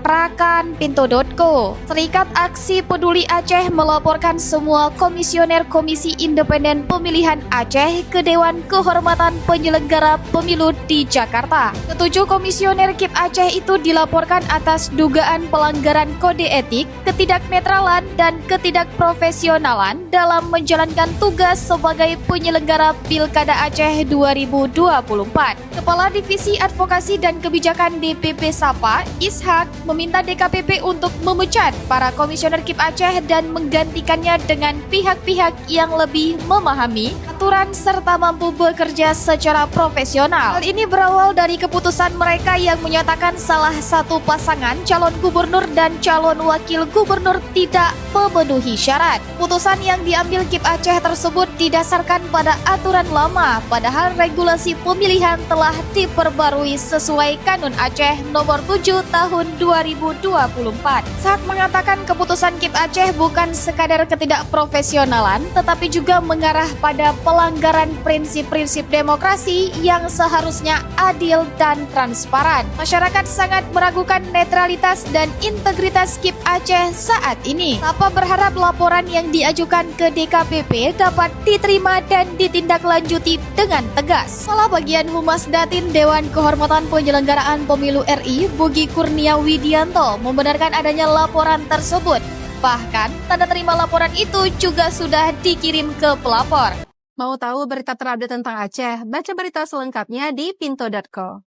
Rakan Pinto.co. Serikat Aksi Peduli Aceh melaporkan semua komisioner Komisi Independen Pemilihan Aceh ke Dewan Kehormatan Penyelenggara Pemilu di Jakarta. Ketujuh komisioner KIP Aceh itu dilaporkan atas dugaan pelanggaran kode etik, ketidaknetralan, dan ketidakprofesionalan dalam menjalankan tugas sebagai penyelenggara Pilkada Aceh 2024. Kepala Divisi Advokasi dan Kebijakan DPP Sapa, Ishak, meminta DKPP untuk memecat para komisioner KIP Aceh dan menggantikannya dengan pihak-pihak yang lebih memahami aturan serta mampu bekerja secara profesional. Hal ini berawal dari keputusan mereka yang menyatakan salah satu pasangan calon gubernur dan calon wakil gubernur tidak memenuhi syarat. Putusan yang diambil KIP Aceh tersebut didasarkan pada aturan lama, padahal regulasi pemilihan telah diperbarui sesuai Kanun Aceh nomor 7 tahun 2024. Saat mengatakan keputusan KIP Aceh bukan sekadar ketidakprofesionalan, tetapi juga mengarah pada pelanggaran prinsip-prinsip demokrasi yang seharusnya adil dan transparan. Masyarakat sangat meragukan netralitas dan integritas KIP Aceh saat ini. Sapa berharap laporan yang diajukan ke DKPP dapat diterima dan ditindaklanjuti dengan tegas. Kepala Bagian Humas Datin Dewan Kehormatan Penyelenggaraan Pemilu RI, Bugi Kurnia Widianto, membenarkan adanya laporan tersebut. Bahkan, tanda terima laporan itu juga sudah dikirim ke pelapor. Mau tahu berita terupdate tentang Aceh? Baca berita selengkapnya di Pinto.co.